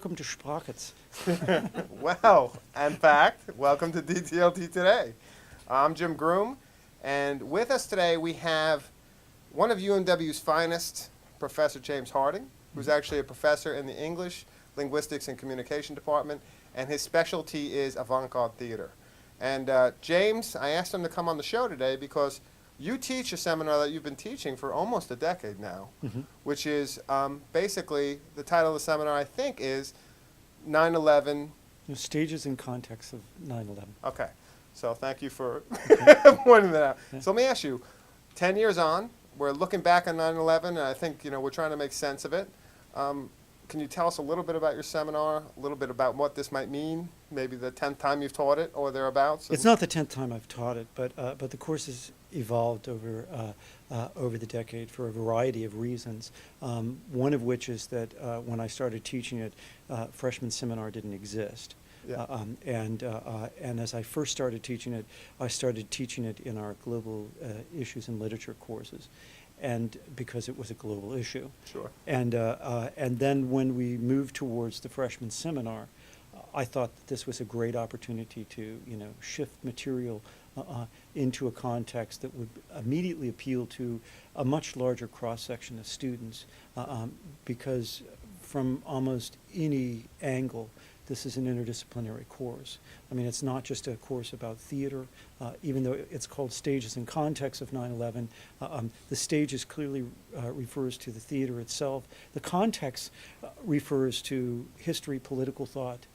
welcome to Sprachitz. Well, in fact, welcome to DTLT Today. I'm Jim Groom, and with us today we have one of UMW's finest, Professor James Harding, who's actually a professor in the English, Linguistics, and Communication Department, and his specialty is avant-garde theater. And James, I asked him to come on the show today because you teach a seminar that you've been teaching for almost a decade now, which is basically, the title of the seminar, I think, is 9/11. Stages and context of 9/11. Okay, so thank you for pointing that out. Yeah. So let me ask you, 10 years on, we're looking back on 9/11, and I think we're trying to make sense of it. Can you tell us a little bit about your seminar, a little bit about what this might mean, maybe the 10th time you've taught it or thereabouts? It's not the 10th time I've taught it, but the course has evolved over the decade for a variety of reasons. One of which is that when I started teaching it, freshman seminar didn't exist. Yeah. And as I first started teaching it, I started teaching it in our global issues and literature courses, and because it was a global issue. Sure. And then when we moved towards the freshman seminar, I thought that this was a great opportunity to shift material into a context that would immediately appeal to a much larger cross-section of students, because from almost any angle, this is an interdisciplinary course. I mean, it's not just a course about theater, even though it's called Stages and Context of 9/11. The stages clearly refers to the theater itself. The context refers to history, political thought,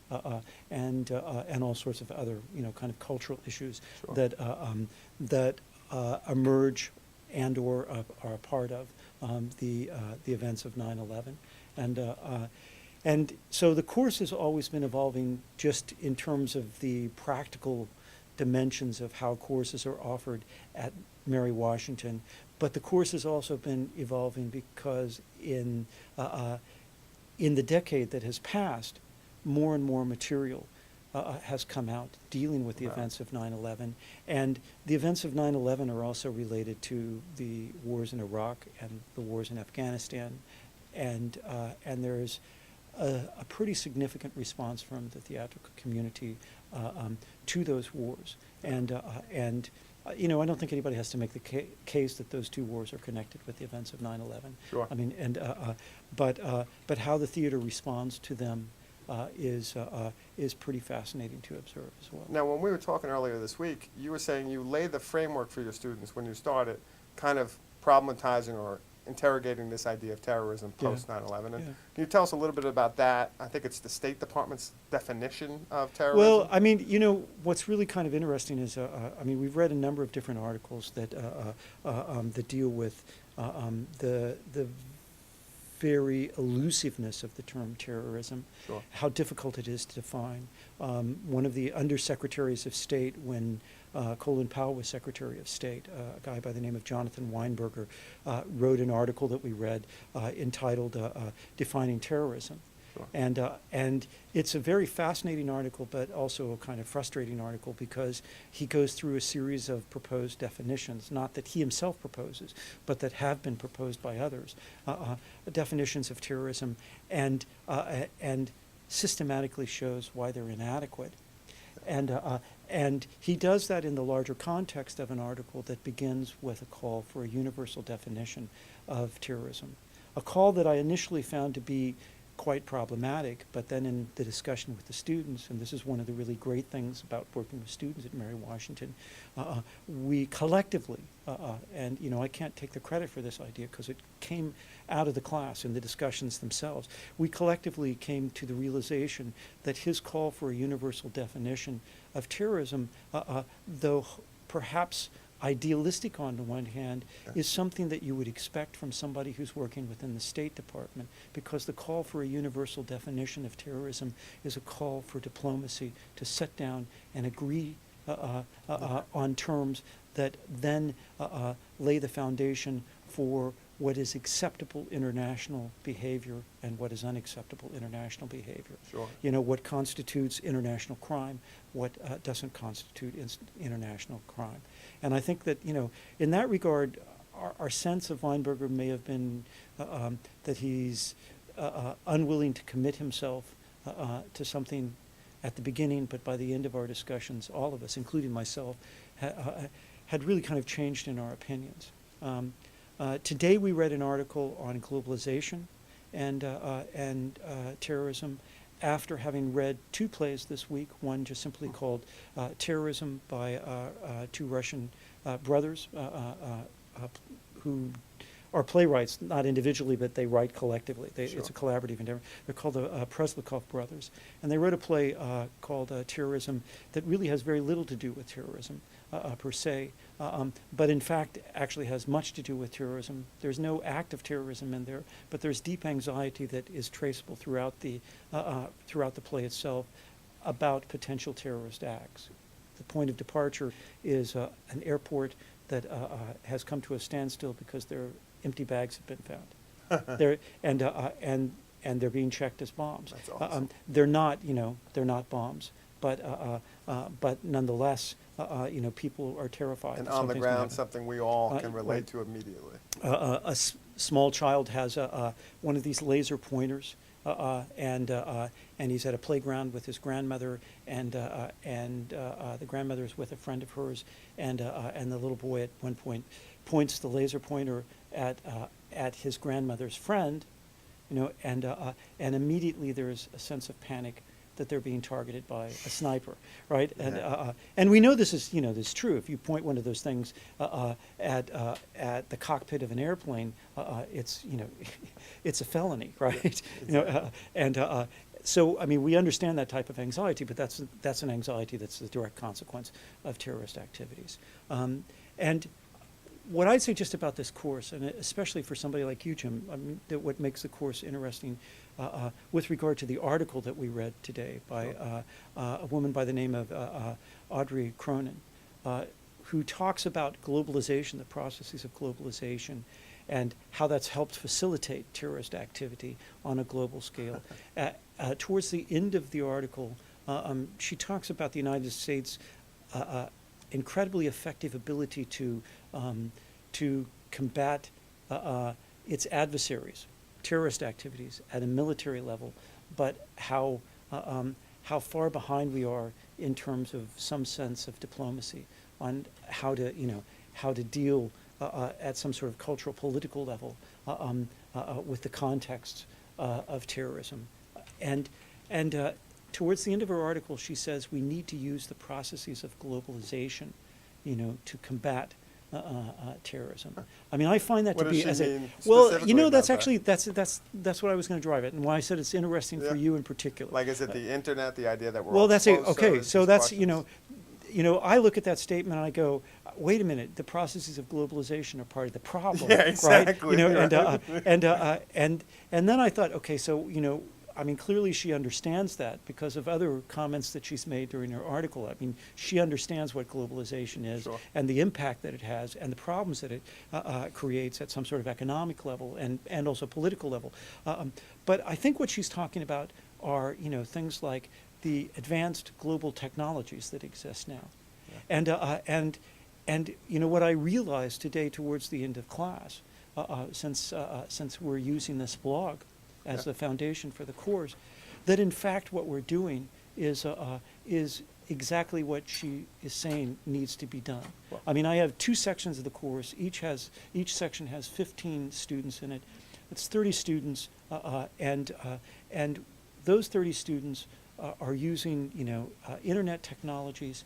and all sorts of other kind of cultural issues. Sure. that emerge and or are a part of the events of 9/11. And so the course has always been evolving just in terms of the practical dimensions of how courses are offered at Mary Washington. But the course has also been evolving because in the decade that has passed, more and more material has come out dealing with the Wow. events of 9/11. And the events of 9/11 are also related to the wars in Iraq and the wars in Afghanistan. And there's a pretty significant response from the theatrical community to those wars. And I don't think anybody has to make the case that those two wars are connected with the events of 9/11. Sure. I mean, but how the theater responds to them is pretty fascinating to observe as well. Now, when we were talking earlier this week, you were saying you laid the framework for your students when you started, kind of problematizing or interrogating this idea of terrorism Yeah. post 9/11. And Yeah. can you tell us a little bit about that? I think it's the State Department's definition of terrorism. Well, I mean, what's really kind of interesting is, we've read a number of different articles that deal with the very elusiveness of the term terrorism, Sure. how difficult it is to define. One of the undersecretaries of state when Colin Powell was Secretary of State, a guy by the name of Jonathan Weinberger, wrote an article that we read entitled Defining Terrorism. Sure. And it's a very fascinating article, but also a kind of frustrating article because he goes through a series of proposed definitions, not that he himself proposes, but that have been proposed by others, definitions of terrorism, and systematically shows why they're inadequate. And he does that in the larger context of an article that begins with a call for a universal definition of terrorism, a call that I initially found to be quite problematic, but then in the discussion with the students, and this is one of the really great things about working with students at Mary Washington, we collectively, and I can't take the credit for this idea because it came out of the class in the discussions themselves, we collectively came to the realization that his call for a universal definition of terrorism, though perhaps idealistic on the one hand, is something that you would expect from somebody who's working within the State Department, because the call for a universal definition of terrorism is a call for diplomacy to sit down and agree on terms that then lay the foundation for what is acceptable international behavior and what is unacceptable international behavior. Sure. What constitutes international crime, what doesn't constitute international crime. And I think that, in that regard, our sense of Weinberger may have been that he's unwilling to commit himself to something at the beginning, but by the end of our discussions, all of us, including myself, had really kind of changed in our opinions. Today we read an article on globalization and terrorism after having read two plays this week, one just simply called Terrorism by two Russian brothers who are playwrights, not individually, but they write collectively. Sure. It's a collaborative endeavor. They're called the Preslikov brothers. And they wrote a play called Terrorism that really has very little to do with terrorism per se, but in fact actually has much to do with terrorism. There's no act of terrorism in there, but there's deep anxiety that is traceable throughout the play itself about potential terrorist acts. The point of departure is an airport that has come to a standstill because their empty bags have been found. And they're being checked as bombs. That's awesome. They're not, they're not bombs, but nonetheless, people are terrified. And that on the something's gonna ground, happen. something we all can relate right. to immediately. A small child has one of these laser pointers, and he's at a playground with his grandmother, and the grandmother is with a friend of hers, and the little boy at one point points the laser pointer at his grandmother's friend, and immediately there's a sense of panic that they're being targeted by a sniper, right? Yeah. And we know this is this is true. If you point one of those things at the cockpit of an airplane, it's it's a felony, right? Exactly. So I mean we understand that type of anxiety, but that's an anxiety that's the direct consequence of terrorist activities. And what I'd say just about this course, and especially for somebody like you, Jim, I mean, that what makes the course interesting with regard to the article that we read today by a woman by the name of Audrey Cronin, who talks about globalization, the processes of globalization, and how that's helped facilitate terrorist activity on a global scale. Towards the end of the article, she talks about the United States' incredibly effective ability to combat its adversaries, terrorist activities at a military level, but how far behind we are in terms of some sense of diplomacy on how to deal at some sort of cultural political level with the context of terrorism, and towards the end of her article, she says we need to use the processes of globalization, to combat terrorism. I mean, I find that What to does be she as mean a well, specifically that's about actually that's what I was going to drive at, and why I said it's interesting Yeah. for you in particular. Like, is it the internet, the idea that we're Well, all that's it. closer? Okay, It's so these that's questions. I look at that statement and I go, wait a minute, the processes of globalization are part of the problem, Yeah, exactly. right? And then I thought, okay, so I mean, clearly she understands that because of other comments that she's made during her article. I mean, she understands what globalization is Sure. and the impact that it has and the problems that it creates at some sort of economic level and also political level. But I think what she's talking about are, things like the advanced global technologies that exist now. Yeah. And what I realized today towards the end of class, since we're using this blog as Yeah. the foundation for the course, that in fact what we're doing is exactly what she is saying needs to be done. Well- I mean, I have two sections of the course. Each section has 15 students in it. It's 30 students, and those 30 students are using internet technologies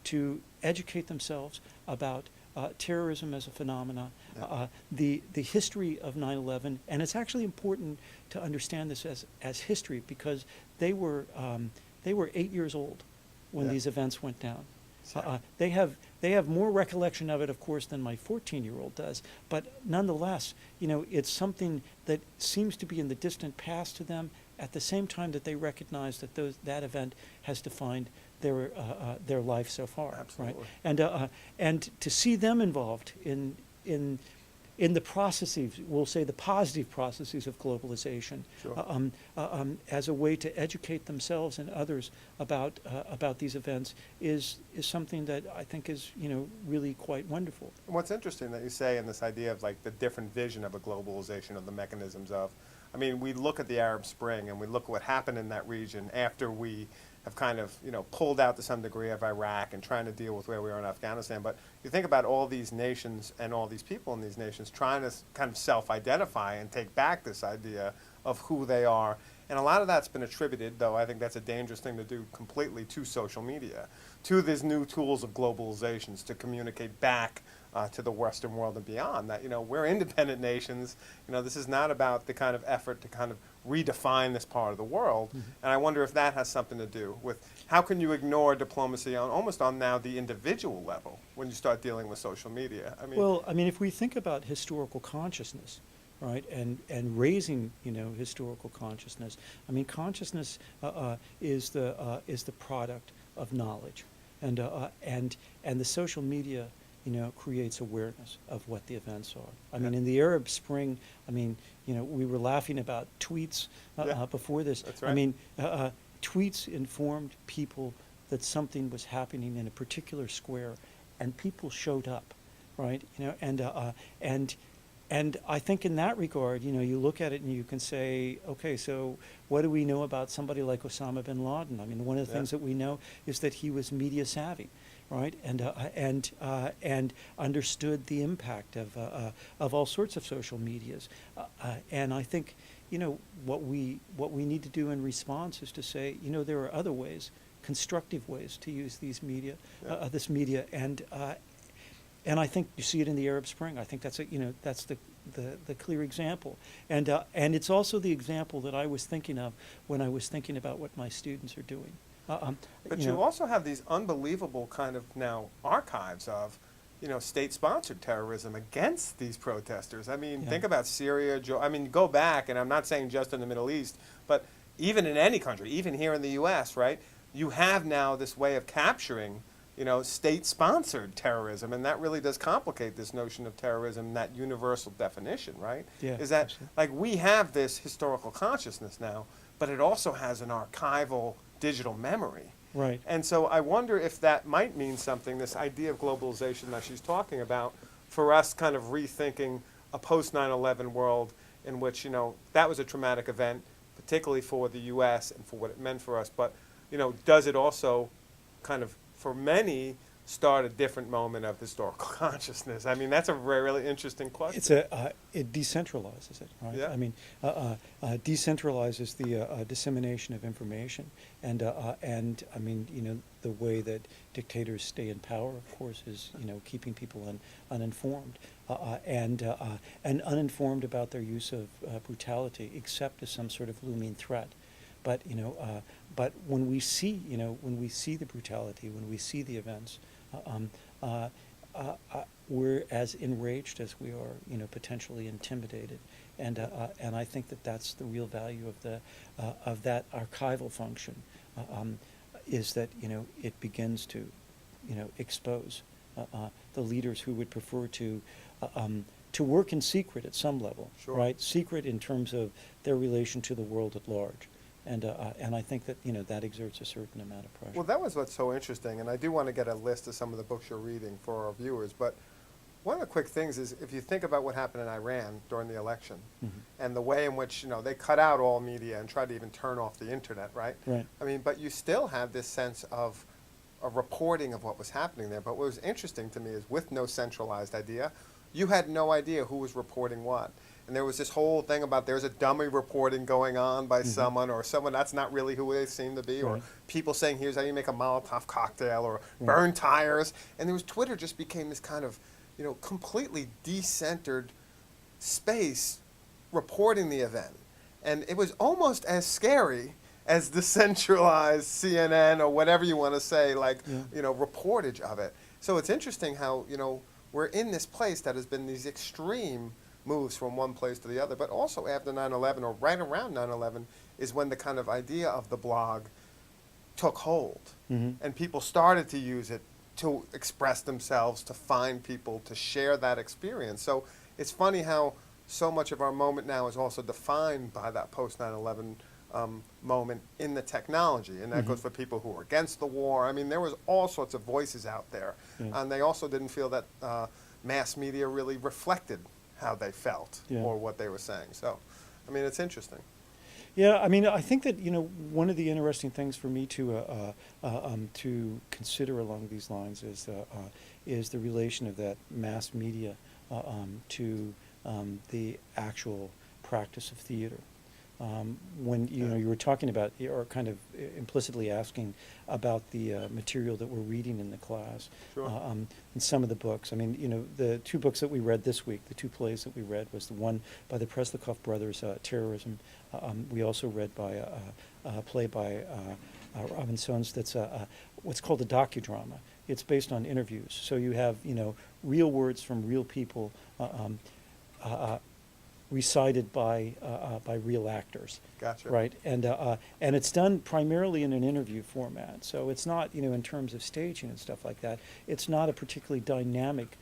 to educate themselves about terrorism as a phenomena, Yeah. the history of 9/11, and it's actually important to understand this as history because they were 8 years old when Yeah. these events went down. Yeah. They have more recollection of it, of course, than my 14-year-old does, but nonetheless, it's something that seems to be in the distant past to them. At the same time that they recognize that that event has defined their life so far, Absolutely. right? And to see them involved in the processes, we'll say the positive processes of globalization, Sure. as a way to educate themselves and others about these events is something that I think is really quite wonderful. And what's interesting that you say in this idea of like the different vision of a globalization of the mechanisms of I mean, we look at the Arab Spring and we look at what happened in that region after we have kind of, pulled out to some degree of Iraq and trying to deal with where we are in Afghanistan. But you think about all these nations and all these people in these nations trying to kind of self-identify and take back this idea of who they are. And a lot of that's been attributed, though I think that's a dangerous thing to do, completely to social media, to these new tools of globalizations to communicate back to the Western world and beyond. That, we're independent nations. This is not about the kind of effort to kind of redefine this part of the world. Mm-hmm. And I wonder if that has something to do with how can you ignore diplomacy on almost on now the individual level when you start dealing with social media? If we think about historical consciousness, right, and raising historical consciousness. Consciousness is the product of knowledge, and the social media creates awareness of what the events are. In the Arab Spring, we were laughing about tweets before this. That's right. Tweets informed people that something was happening in a particular square, and people showed up, right? And I think in that regard, you look at it and you can say, okay, so what do we know about somebody like Osama bin Laden? One of the things that we know is that he was media savvy, right? And understood the impact of all sorts of social medias. And I think, what we need to do in response is to say, there are other ways, constructive ways to use these media, this media, and I think you see it in the Arab Spring. I think that's that's the clear example, and it's also the example that I was thinking of when I was thinking about what my students are doing. But you also have these unbelievable kind of now archives of, state-sponsored terrorism against these protesters. Think about Syria. Go back, and I'm not saying just in the Middle East, but even in any country, even here in the U.S., right? You have now this way of capturing state-sponsored terrorism, and that really does complicate this notion of terrorism, that universal definition, right? Yeah, is that, absolutely. we have this historical consciousness now, but it also has an archival digital memory. Right. And so I wonder if that might mean something, this idea of globalization that she's talking about, for us kind of rethinking a post-9/11 world in which, that was a traumatic event, particularly for the U.S. and for what it meant for us, but, does it also kind of, for many, start a different moment of historical consciousness? That's a really interesting question. It decentralizes it, right? Yeah. Decentralizes the dissemination of information, and the way that dictators stay in power, of course, is keeping people uninformed, and uninformed about their use of brutality, except as some sort of looming threat. But when we see the brutality, when we see the events, we're as enraged as we are, potentially intimidated, and I think that's the real value of that archival function, is that it begins to, expose the leaders who would prefer to work in secret at some level, Sure. right? Secret in terms of their relation to the world at large. And I think that that exerts a certain amount of pressure. Well, that was what's so interesting, and I do want to get a list of some of the books you're reading for our viewers. But one of the quick things is, if you think about what happened in Iran during the election, and the way in which they cut out all media and tried to even turn off the internet, right? Right. But you still have this sense of a reporting of what was happening there. But what was interesting to me is, with no centralized idea, you had no idea who was reporting what. And there was this whole thing about there's a dummy reporting going on by someone, or someone that's not really who they seem to be, or people saying, here's how you make a Molotov cocktail, or burn tires. And there was, Twitter just became this kind of, completely decentered space reporting the event. And it was almost as scary as the centralized CNN or whatever you want to say, reportage of it. So it's interesting how, we're in this place that has been these extreme moves from one place to the other, but also after 9/11, or right around 9/11, is when the kind of idea of the blog took hold, and people started to use it to express themselves, to find people, to share that experience. So it's funny how so much of our moment now is also defined by that post 9/11 moment in the technology, and that goes for people who are against the war. There was all sorts of voices out there, and they also didn't feel that mass media really reflected how they felt or what they were saying. So I mean, it's interesting. Yeah, I mean, I think that, one of the interesting things for me to consider along these lines is the relation of that mass media to the actual practice of theater. When you were talking about, or kind of implicitly asking about the material that we're reading in the class, Sure. and some of the books. I mean, the two books that we read this week, the two plays that we read, was the one by the Preslikov brothers, Terrorism. We also read by a play by Robin Sohns that's what's called a docudrama. It's based on interviews, so you have real words from real people. Recited by real actors. Gotcha. Right, and it's done primarily in an interview format. So it's not, in terms of staging and stuff like that, it's not a particularly dynamic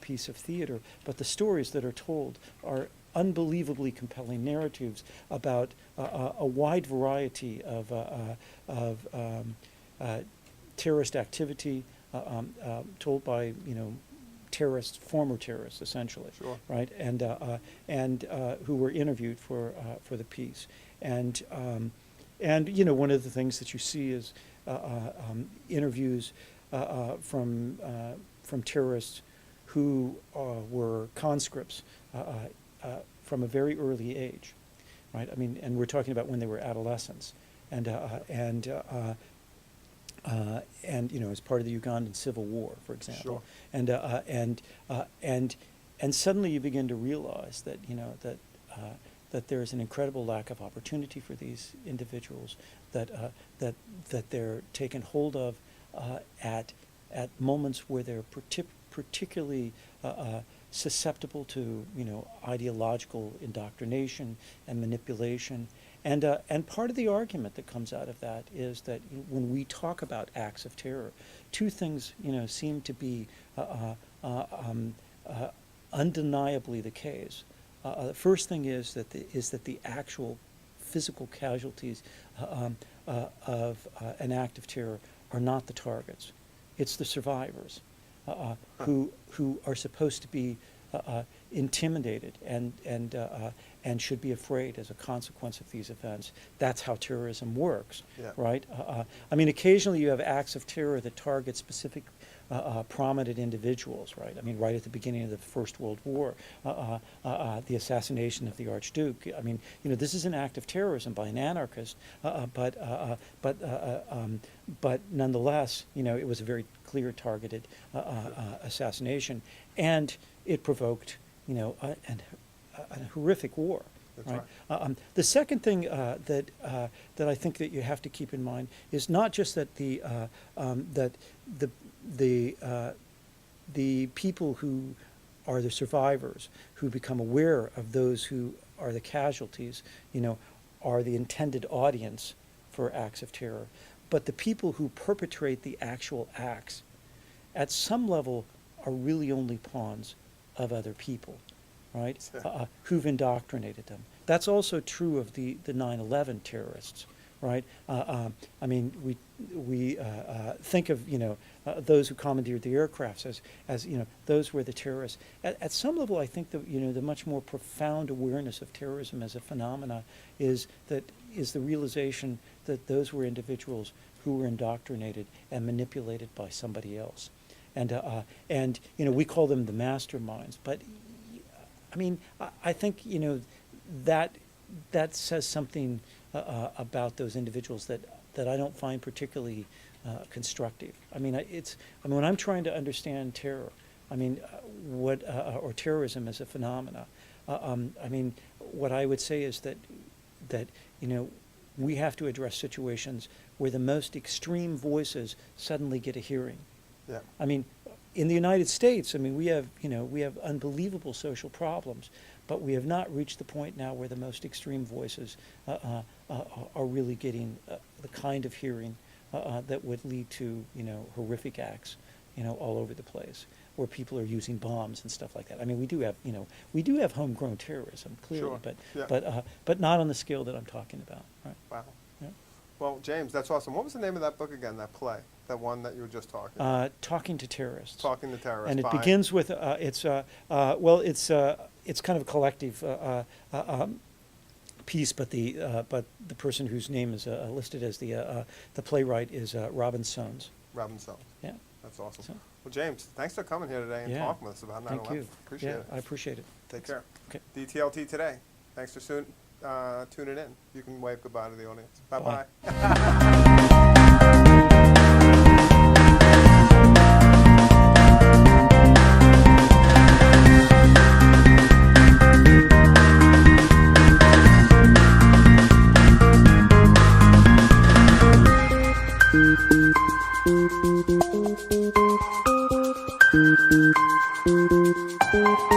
piece of theater. But the stories that are told are unbelievably compelling narratives about a wide variety of terrorist activity told by terrorists, former terrorists, essentially, Sure. right, and who were interviewed for the piece, and one of the things that you see is interviews from terrorists who were conscripts from a very early age, right? I mean, and we're talking about when they were adolescents, and as part of the Ugandan Civil War, for example. Sure. And suddenly you begin to realize that that there is an incredible lack of opportunity for these individuals, that they're taken hold of at moments where they're particularly susceptible to ideological indoctrination and manipulation. And part of the argument that comes out of that is that when we talk about acts of terror, two things seem to be undeniably the case. The first thing is that the actual physical casualties of an act of terror are not the targets; it's the survivors who are supposed to be intimidated and should be afraid as a consequence of these events. That's how terrorism works, Yeah. right? I mean, occasionally you have acts of terror that target specific prominent individuals, right? I mean, right at the beginning of the First World War, the assassination of the Archduke. I mean, this is an act of terrorism by an anarchist, but nonetheless, it was a very clear targeted assassination, and it provoked, a horrific war. That's right. The second thing that I think that you have to keep in mind is not just that the people who are the survivors, who become aware of those who are the casualties, are the intended audience for acts of terror, but the people who perpetrate the actual acts, at some level, are really only pawns of other people, right? Who've indoctrinated them. That's also true of the 9/11 terrorists, right? I mean, we think of those who commandeered the aircrafts as those were the terrorists. At some level, I think that the much more profound awareness of terrorism as a phenomena is the realization that those were individuals who were indoctrinated and manipulated by somebody else, and we call them the masterminds. But I mean, I think that says something about those individuals that I don't find particularly constructive. I mean, when I'm trying to understand terror, I mean, or terrorism as a phenomena, I mean, what I would say is that we have to address situations where the most extreme voices suddenly get a hearing. Yeah. I mean, in the United States, I mean, we have unbelievable social problems, but we have not reached the point now where the most extreme voices are really getting the kind of hearing that would lead to horrific acts all over the place, where people are using bombs and stuff like that. I mean, we do have homegrown terrorism, clearly, Sure. but Yeah. but not on the scale that I'm talking about. Right? Wow. Yeah. Well, James, that's awesome. What was the name of that book again, that play? That one that you were just talking about? Talking to terrorists. Talking to Terrorists. And it by- begins with it's kind of a collective piece, but the person whose name is listed as the playwright is Robin Soanes. Robin Soanes. Yeah. That's awesome. So, Well, James, thanks for coming here today and Yeah. talking with us about 9/11. thank you. Appreciate Yeah, it. I appreciate it. Take care. Okay. DTLT Today. Thanks for tuning in. You can wave goodbye to the audience. Bye-bye. Thank you.